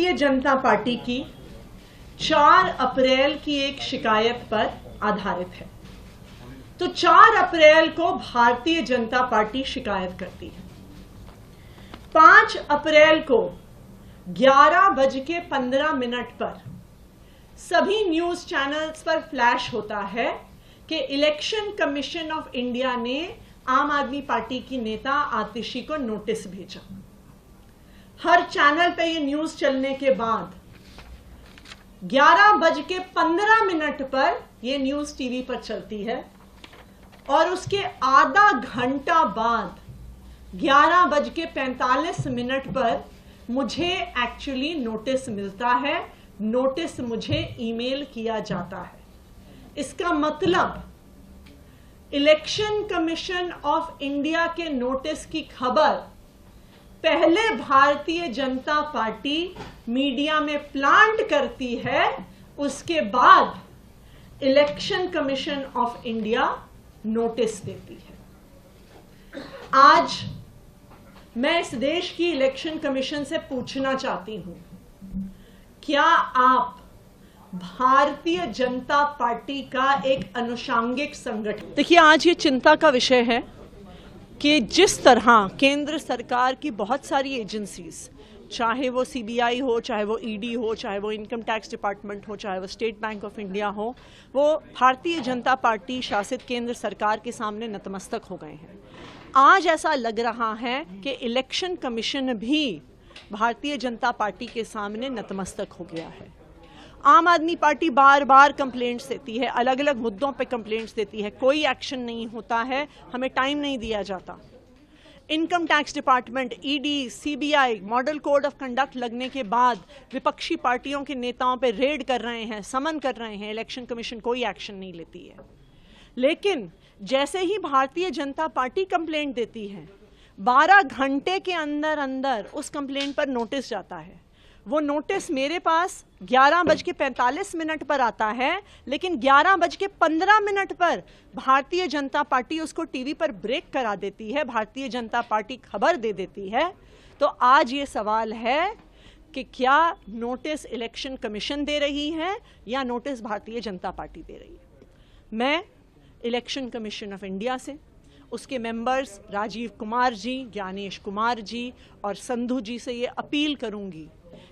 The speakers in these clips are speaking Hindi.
भारतीय जनता पार्टी की 4 अप्रैल की एक शिकायत पर आधारित है। तो 4 अप्रैल को भारतीय जनता पार्टी शिकायत करती है। 5 अप्रैल को 11:15 पर सभी न्यूज चैनल्स पर फ्लैश होता है कि इलेक्शन कमीशन ऑफ इंडिया ने आम आदमी पार्टी की नेता आतिशी को नोटिस भेजा। हर चैनल पे ये न्यूज चलने के बाद 11:15 पर यह न्यूज टीवी पर चलती है और उसके आधा घंटा बाद 11:45 पर मुझे एक्चुअली नोटिस मिलता है। नोटिस मुझे ईमेल किया जाता है। इसका मतलब इलेक्शन कमीशन ऑफ इंडिया के नोटिस की खबर पहले भारतीय जनता पार्टी मीडिया में प्लांट करती है, उसके बाद election commission of India notice देती है। आज मैं इस देश की इलेक्शन कमीशन से पूछना चाहती हूं, क्या आप भारतीय जनता पार्टी का एक अनुषांगिक संगठन। देखिए, आज ये चिंता का विषय है कि जिस तरह केंद्र सरकार की बहुत सारी एजेंसीज, चाहे वो सीबीआई हो, चाहे वो ईडी हो, चाहे वो इनकम टैक्स डिपार्टमेंट हो, चाहे वो स्टेट बैंक ऑफ इंडिया हो, वो भारतीय जनता पार्टी शासित केंद्र सरकार के सामने नतमस्तक हो गए हैं। आज ऐसा लग रहा है कि इलेक्शन कमीशन भी भारतीय जनता पार्टी के सामने नतमस्तक हो गया है। आम आदमी पार्टी बार बार कंप्लेंट्स देती है, अलग अलग मुद्दों पे कंप्लेंट्स देती है, कोई एक्शन नहीं होता है, हमें टाइम नहीं दिया जाता। Income tax department, ED, CBI, model code of conduct लगने के बाद विपक्षी पार्टियों के नेताओं पे रेड कर रहे हैं, समन कर रहे हैं, इलेक्शन कमीशन कोई एक्शन नहीं लेती है। लेकिन जैसे ही भारतीय जनता पार्टी कंप्लेंट देती है, 12 घंटे के अंदर अंदर उस कंप्लेंट पर नोटिस जाता है। वो नोटिस मेरे पास 11:45 पर आता है, लेकिन 11:15 पर भारतीय जनता पार्टी उसको टीवी पर ब्रेक करा देती है, भारतीय जनता पार्टी खबर दे देती है। तो आज ये सवाल है कि क्या नोटिस इलेक्शन कमीशन दे रही है या नोटिस भारतीय जनता पार्टी दे रही है। मैं इलेक्शन कमीशन ऑफ इंडिया से, उसके मेंबर्स राजीव कुमार जी, ज्ञानेश कुमार जी और संधू जी से ये अपील करूंगी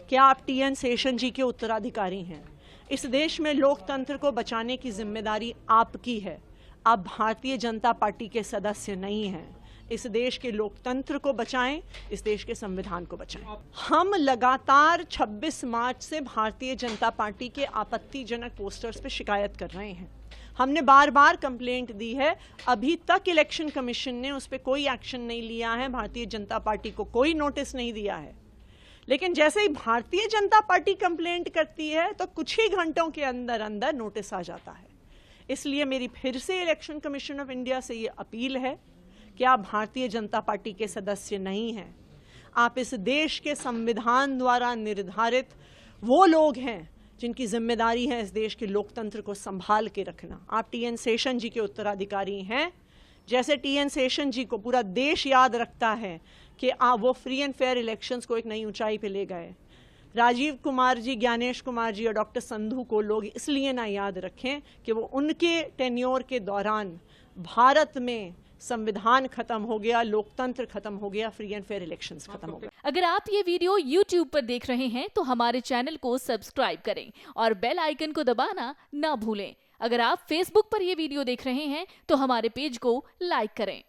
कि आप टीएन शेषन जी के उत्तराधिकारी हैं। इस देश में लोकतंत्र को बचाने की जिम्मेदारी आपकी है। आप भारतीय जनता पार्टी के सदस्य नहीं हैं। इस देश के लोकतंत्र को बचाएं, इस देश के संविधान को बचाएं। हम लगातार 26 मार्च से भारतीय जनता पार्टी के आपत्तिजनक पोस्टर्स पे शिकायत कर रहे हैं। हमने बार बार कंप्लेंट दी है, अभी तक इलेक्शन कमीशन ने उस पर कोई एक्शन नहीं लिया है, भारतीय जनता पार्टी को कोई नोटिस नहीं दिया है। लेकिन जैसे ही भारतीय जनता पार्टी कंप्लेंट करती है तो कुछ ही घंटों के अंदर अंदर नोटिस आ जाता है। इसलिए मेरी फिर से इलेक्शन कमीशन ऑफ इंडिया से ये अपील है कि आप भारतीय जनता पार्टी के सदस्य नहीं हैं। आप इस देश के संविधान द्वारा निर्धारित वो लोग हैं जिनकी जिम्मेदारी है इस देश के लोकतंत्र को संभाल के रखना। आप टीएन शेषन जी के उत्तराधिकारी हैं। जैसे टीएन शेषन जी को पूरा देश याद रखता है कि वो फ्री एंड फेयर इलेक्शंस को एक नई ऊंचाई पे ले गए, राजीव कुमार जी, ज्ञानेश कुमार जी और डॉक्टर संधू को लोग इसलिए ना याद रखें कि वो उनके टेन्योर के दौरान भारत में संविधान खत्म हो गया, लोकतंत्र खत्म हो गया, फ्री एंड फेयर इलेक्शंस खत्म हो गए। अगर आप ये वीडियो YouTube पर देख रहे हैं तो हमारे चैनल को सब्सक्राइब करें और बेल आइकन को दबाना ना भूलें। अगर आप Facebook पर ये वीडियो देख रहे हैं तो हमारे पेज को लाइक करें।